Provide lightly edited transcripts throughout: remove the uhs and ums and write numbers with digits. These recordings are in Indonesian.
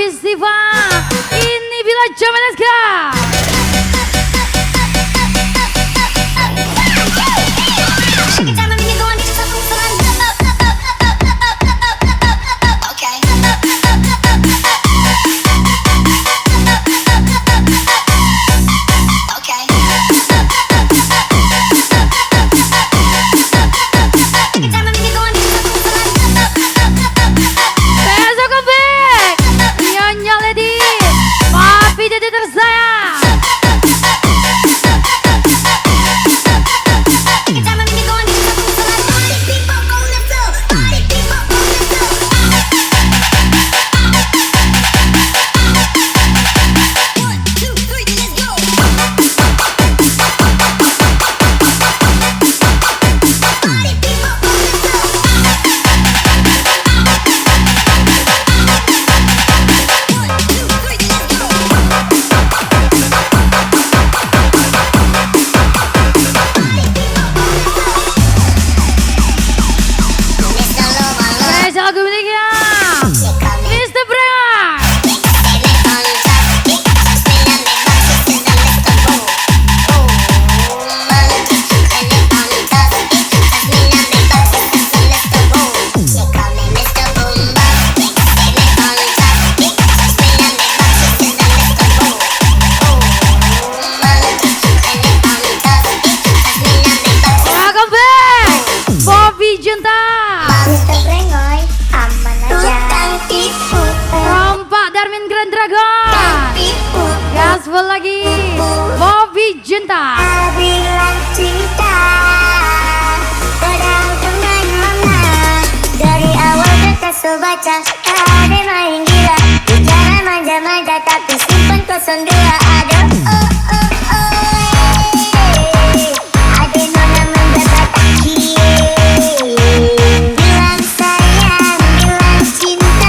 Siva, ini bila jam let's go. Lagi Bobby Junta. Bilang cinta padahal dengan mama. Dari awal kita sebaca ada main gila. Bicara manja-manja tapi simpan kosong dua. Ada ada nona manja kata kie. Bilang sayang, bilang cinta.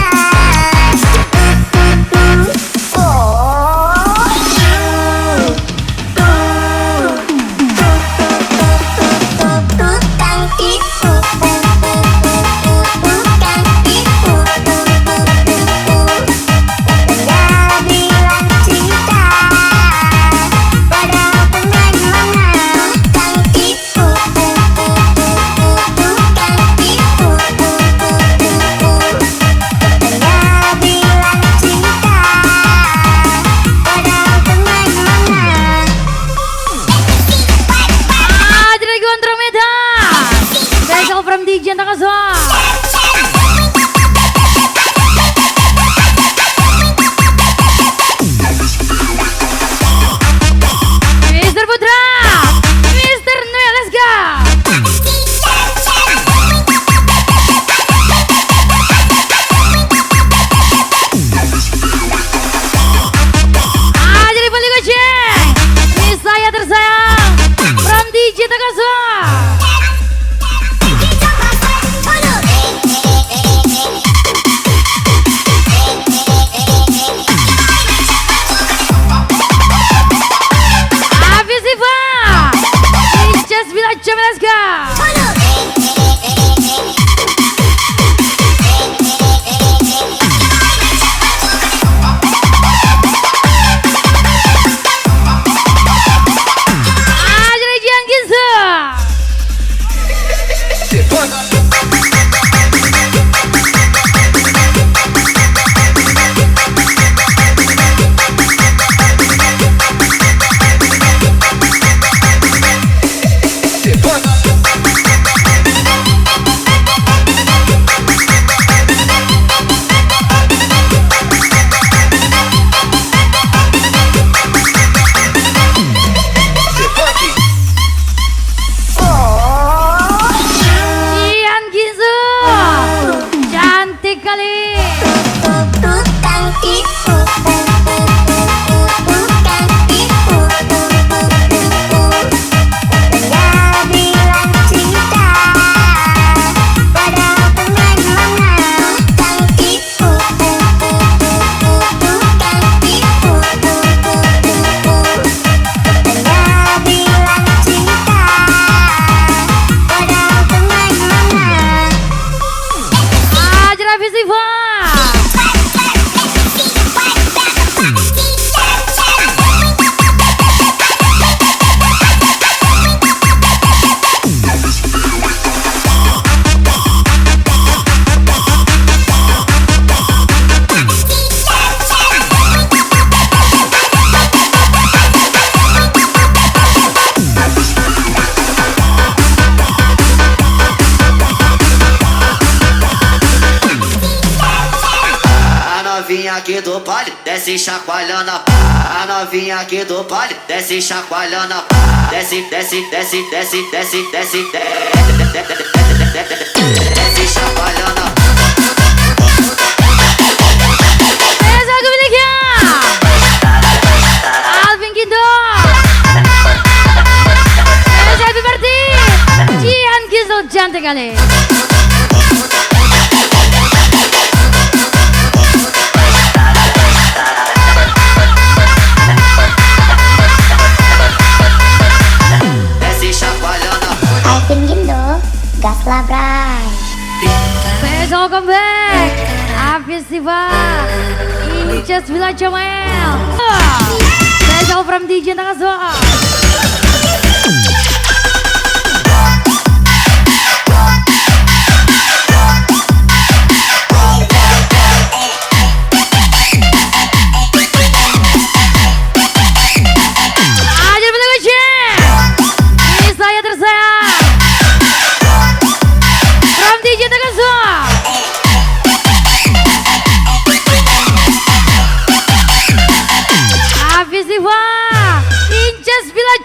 novinha aqui do baile, desce chacoalhando a novinha aqui do baile, desce chacoalhando desce, desce, desce, desce, desce, desce, desce chacoalhando Esa comigo Alvin Kindo. Esa happy birthday. Jian Gisel cantik kali. Alvin Gindo, gas lah bray. Please welcome back. Festival Inces Villa Jamel. Special from DJ Takasoa. Ajar beli kucing. Ini saya tersayang. From DJ Takasoa. Festival Inces Villa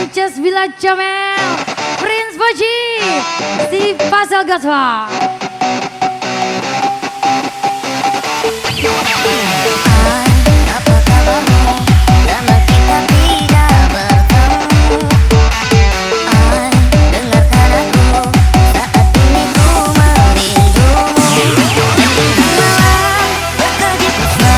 Inces Villa Jamel, Prince Boji, si Pasal Gaswa. Apa kabarmu? Lama kita tidak bertemu. Dengarkan aku, saat ini ku merindumu. Malam berkedip mesra,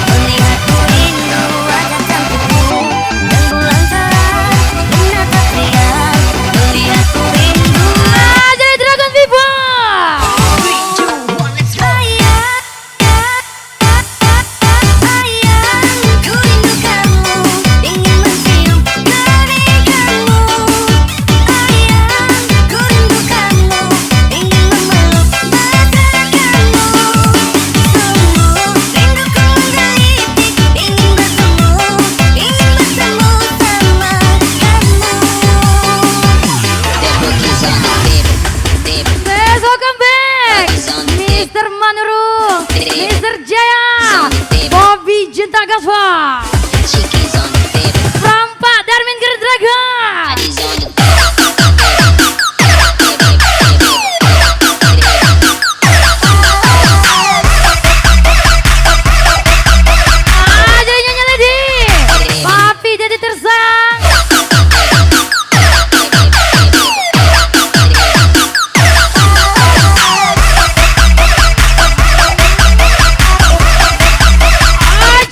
melihatku rindu wajah cantikmu. Dan bulan cerah menatap riang, melihatku rindu. Jadi Dragon Viva. Welcome back, Mr. Manuru, Mr. Jaya, Bobby Jinta Gaswa, from Pak Darmin Gerdraga. Jadi nyanyi lagi, Papi jadi tersang.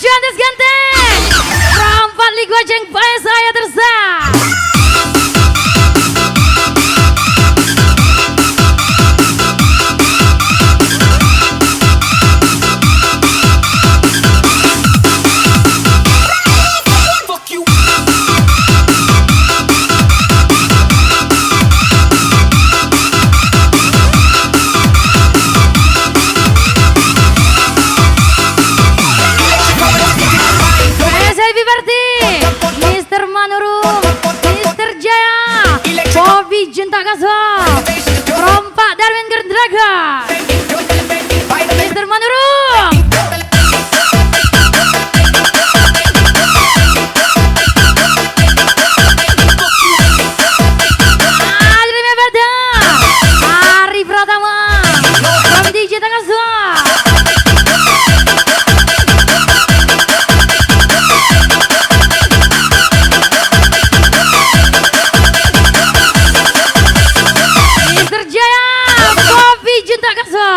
Cantik ganteng, perempat Ligu Aceng Bae saya tersang. Happy birthday, Mr. Manuru, Mr. Jaya, Bobby Jinta Gaswa, from Pak Darwin Gerdraga. Mr. Manuru. Terima kasih, Hari Pratama, Bobby Jinta Gaswa. Mr. Jaya, Bobby Jinta Gaswa.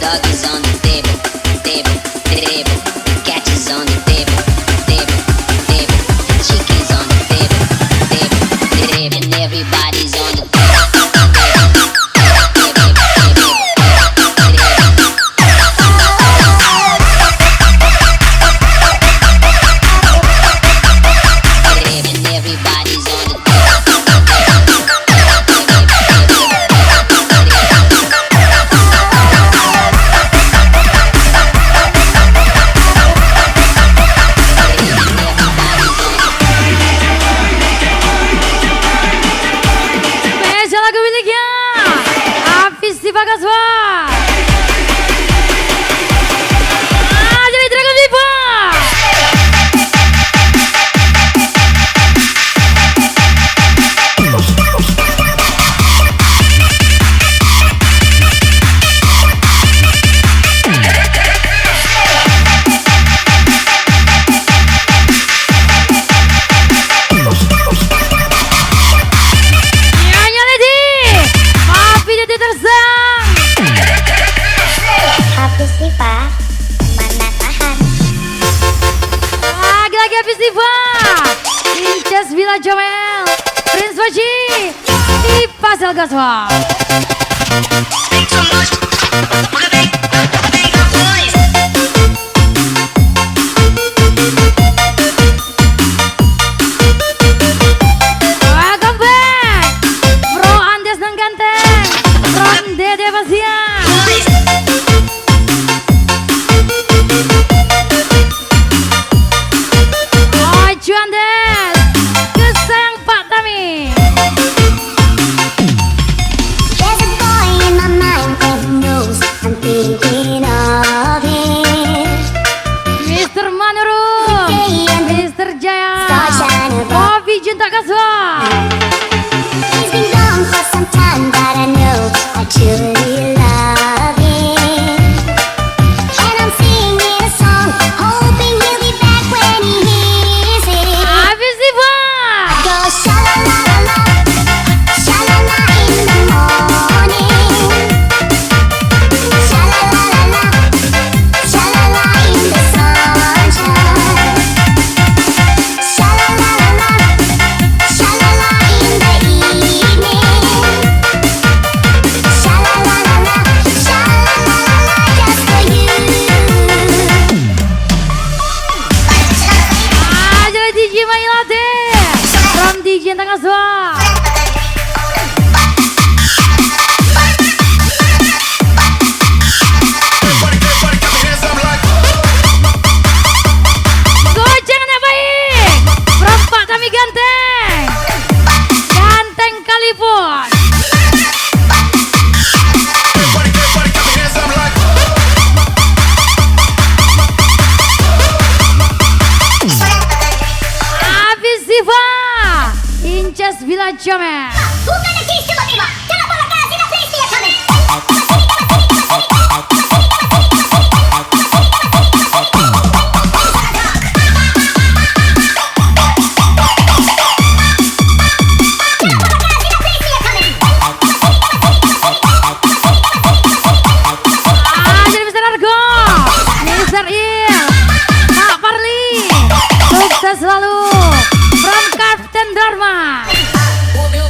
Doggies on the table, table, table. Catch is on the table, table, table. Chicken's on the table, table, table. And everybody's on the and everybody's on the Gaswa. Jadi Dragon Viva. Nyanyi lagi, Papi jadi tersang. Habis nih Pak, mana tahan. Lagi-lagi habis Diva, Inces Villa Jamel, Prince Waji di Pasal Gaswa. Welcome back, Bro Andes Nang Ganteng, from Dede Basia. Oh, Andes, kesayang Pak Tami. There's a boy in my mind who knows I'm thinking of him. Mr. Manurung, Mr. Jaya, Bobby Junta Kaswa. He's been gone for some time, but I know I truly love him. And I'm singing a song, hoping he'll be back when he hears it. Habis nih, Pak. Go sha-la-la-la-la, sha-la-la in the morning. Sha-la-la-la-la, sha-la-la in the sunshine. Sha-la-la-la-la, sha-la-la in the evening. Sha-la-la-la-la, sha-la-la-la-la just for you. Jadi DJ Mailate, from DJ Tengah Swa. Gocengan yang baik, from Pak Tami Ganteng, Ganteng Kalipun. Habis Siva, Inces Villa Jome. Bukan lagi tiba-tiba, kenapa lekas tidak setia kami? Jadi Mr. Argo, Mr. Il, Pak Parli, sukses selalu, from Captain Dharma. Mobil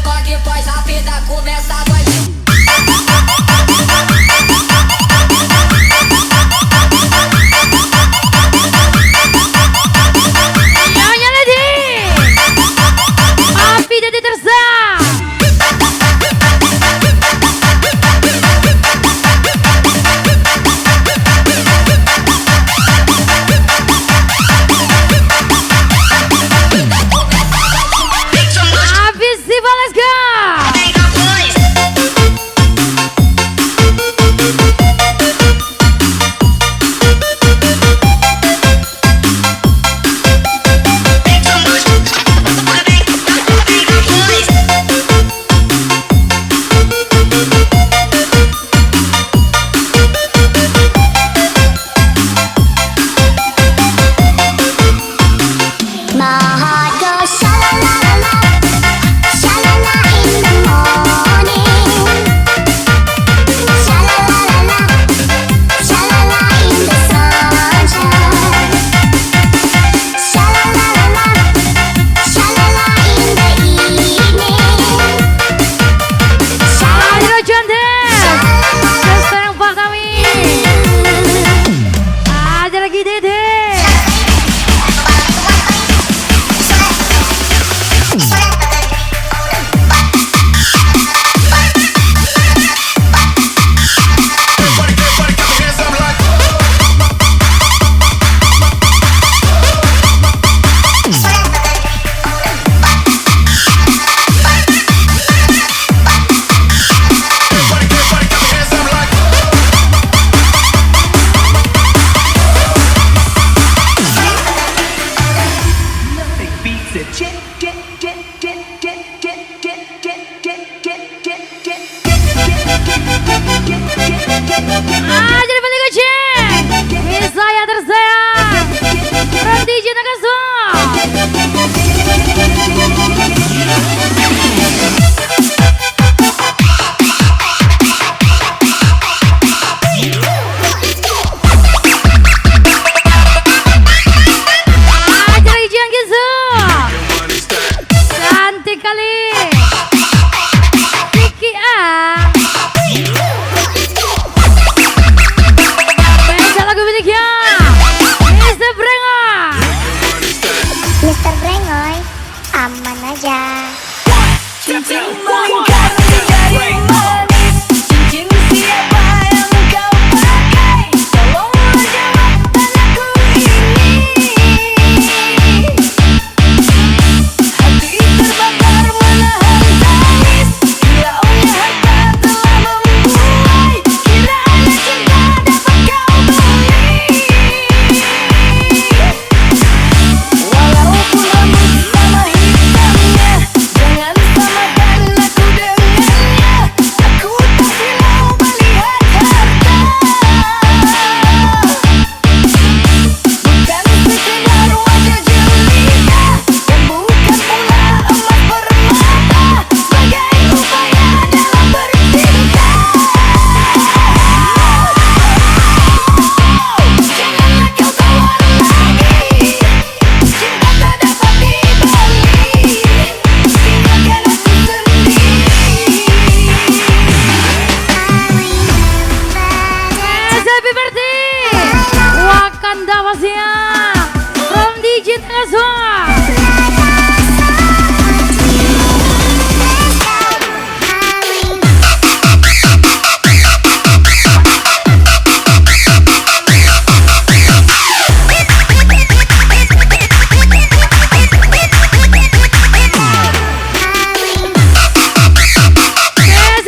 spesial from DJ Tengah.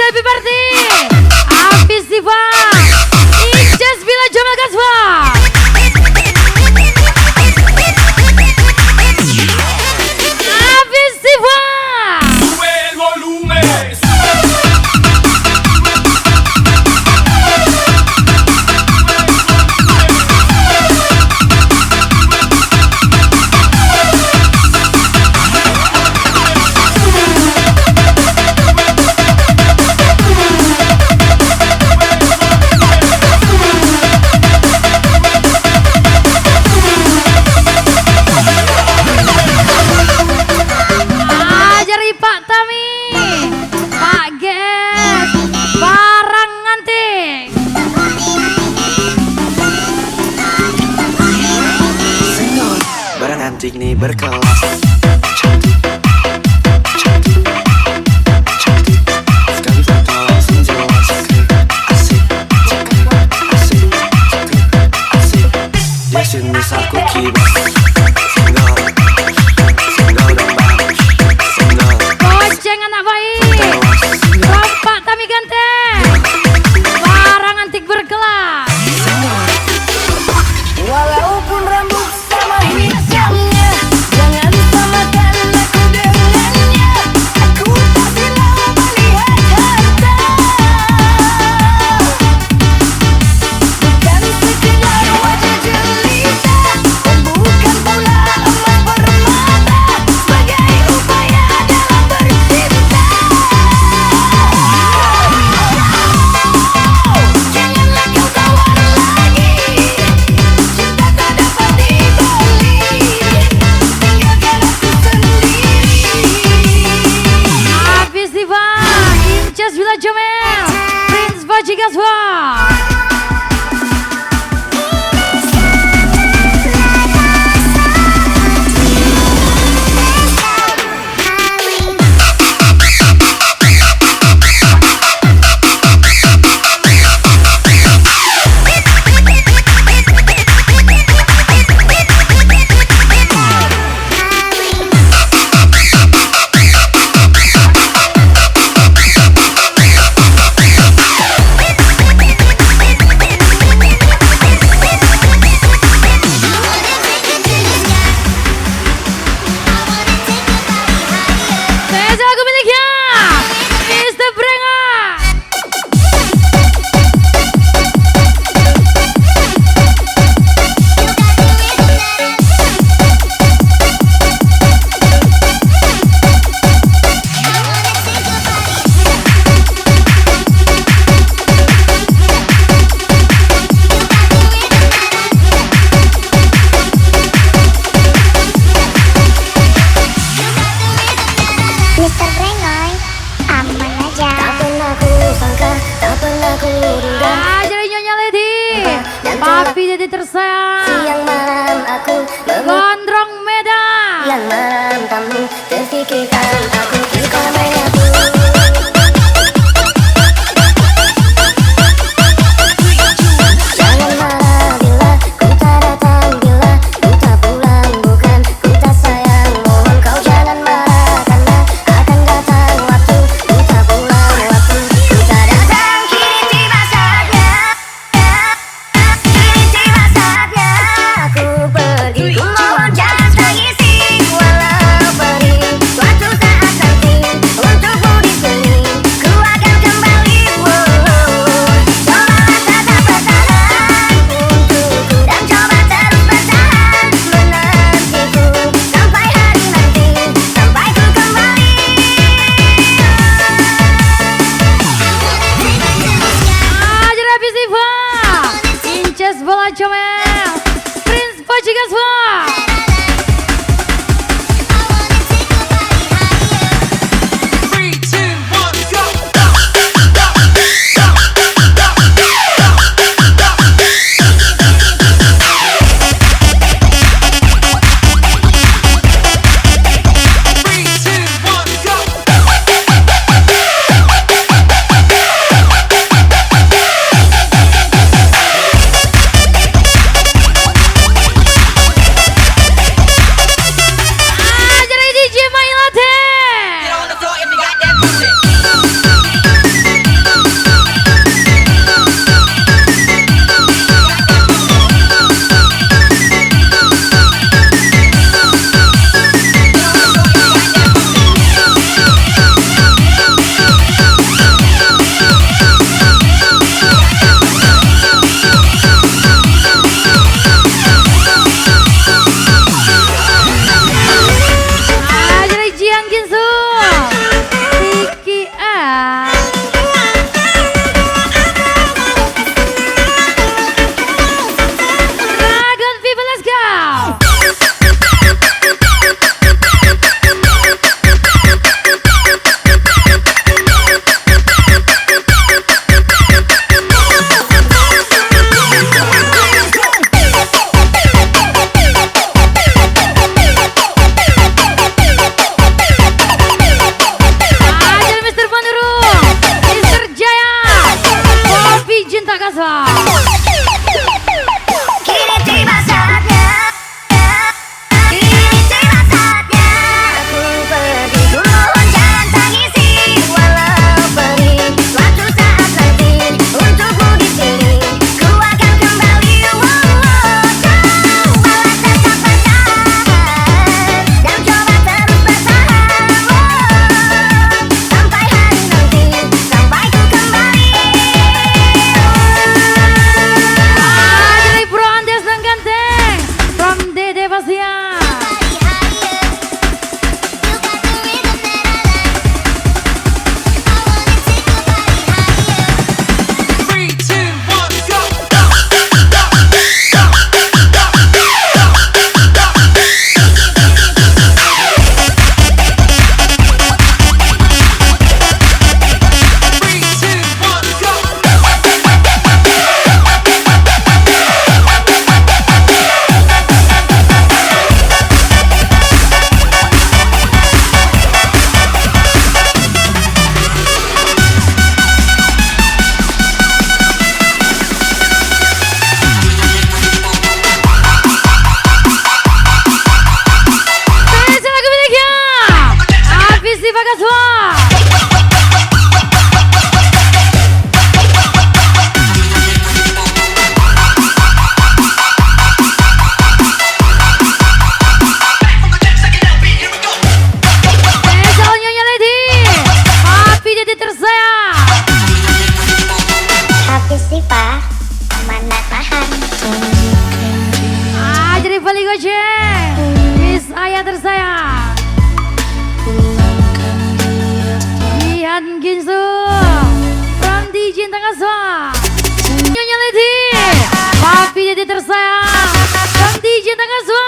Happy birthday, Hafiz Siva, Inces Bila Jamal Kaswa. Hafiz Siva. Sube el volumen. Ajari Pak Tami, Pak Ges, barang nganting. Senor, barang antik nih berkelas. Cantik, cantik, cantik. Sekali foto langsung jelas. Asik, ceklik, asik, ceklik, asik. Di sini aku kibas. Senor, senor dan bang. Senor, Goceng anak baik, from Pak Tami ganteng, barang antik berkelas. Walaupun rambut sama hitamnya, jangan samakan aku dengannya. Aku tak silau melihat harta, bukan sekedar wajah jelita, dan bukan pula emas permata, sebagai upaya dalam bercinta. Janganlah kau tawar lagi, cinta tak dapat dibeli, tinggalkan aku sendiri. Hafiz Siva, Inces Bila Jamal, Prince Baji Kaswa. Saya lagu miliknya, Mr. Brengan. Mr. Brengoy, aman aja. Tak pernah ku sangka, tak pernah ku duga, Ajari Nyonya Lady, Papi Dede tersayang, siang malam aku Gondrong Medan. yang malam tamu terfikirkan aku kita menyatu. Jangan marah bila ku tak datang, bila ku tak pulang, bukan ku tak sayang. Mohon kau jangan marah karena akan datang waktu ku tak pulang, waktu ku tak datang. Kini tiba saatnya, kini tiba saatnya aku pergi. Ku mohon jangan tangisi, walau pergi suatu saat nanti untukmu di sini ku akan kembali. Cobalah tetap bertahan untukku dan coba terus bertahan menantiku sampai hari nanti, sampai ku kembali. Ajari Hafiz Siva, Inces Bila Jamal, Prince Baji Kaswa. Bali Gojek. Miss Ayah tersayang. Ihan Ginsu. From DJ Tangaswa. Nyonya Lady. Papi jadi tersayang. From DJ Tangaswa.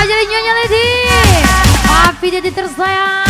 Jadi Nyonya Lady, Papi jadi tersayang.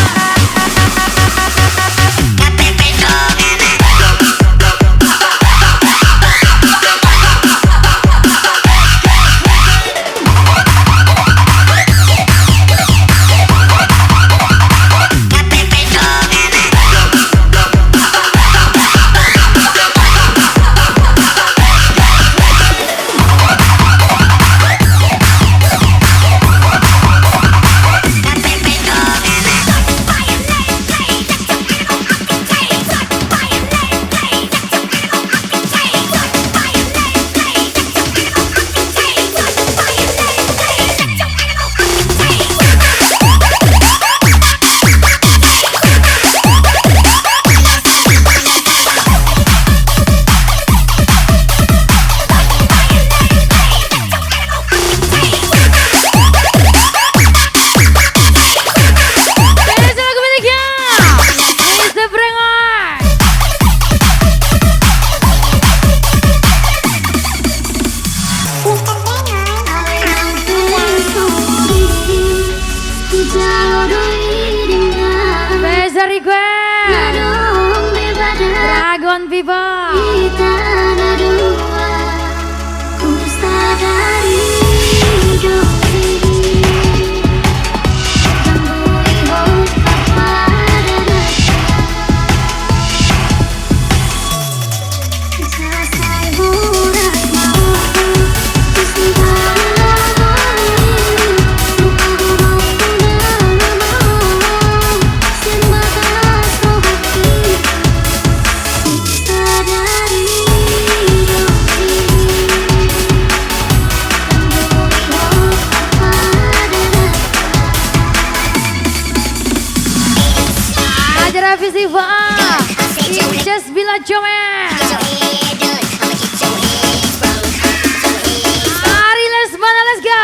Dragon Viva. Kita berdua, ku sadari hidup ini tanpa ihok pada selesai burak mauku Viva, just bila Jomen. Mari let's go.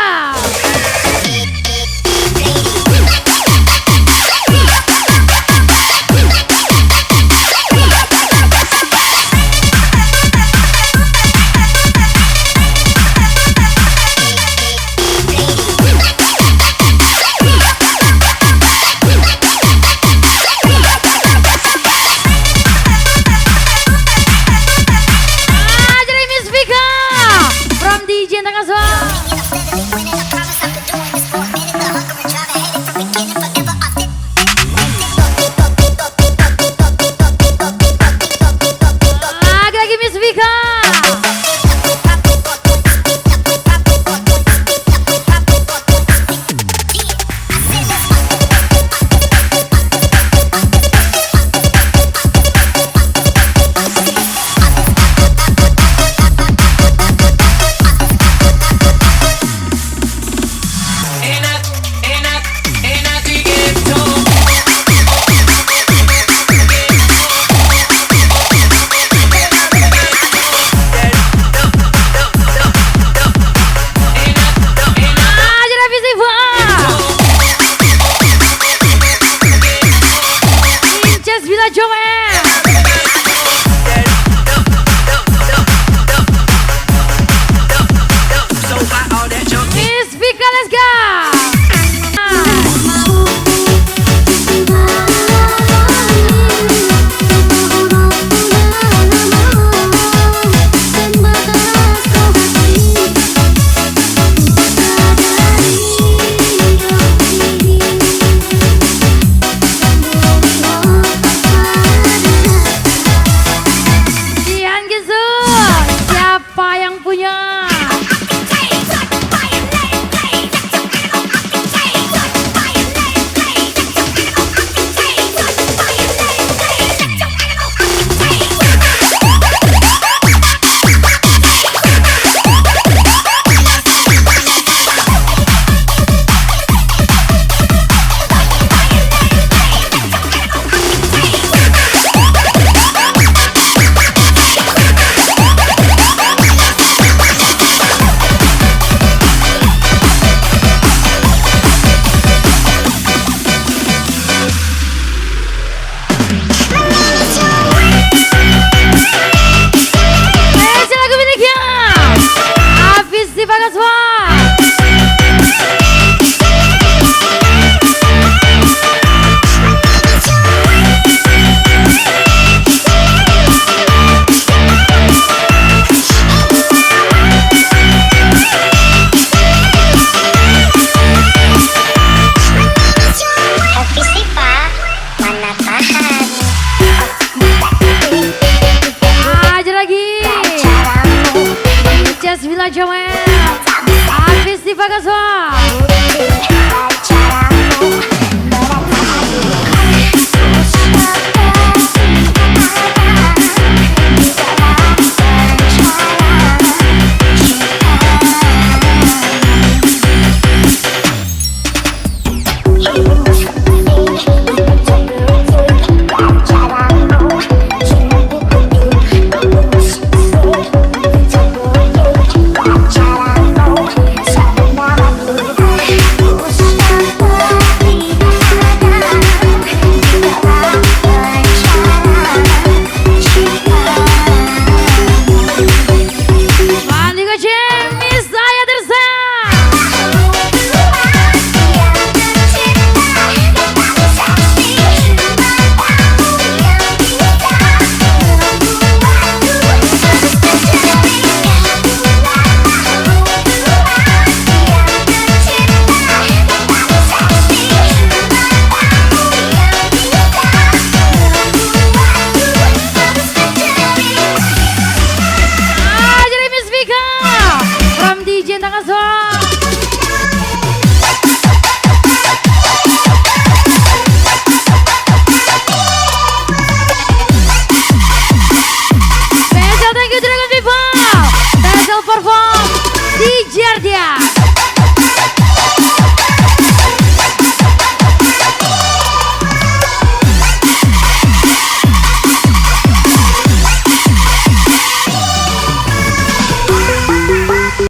Joel. Miss Vika, let's go. Kian Gizu, siapa yang punya? Vila Joel, habis di Bagaswa.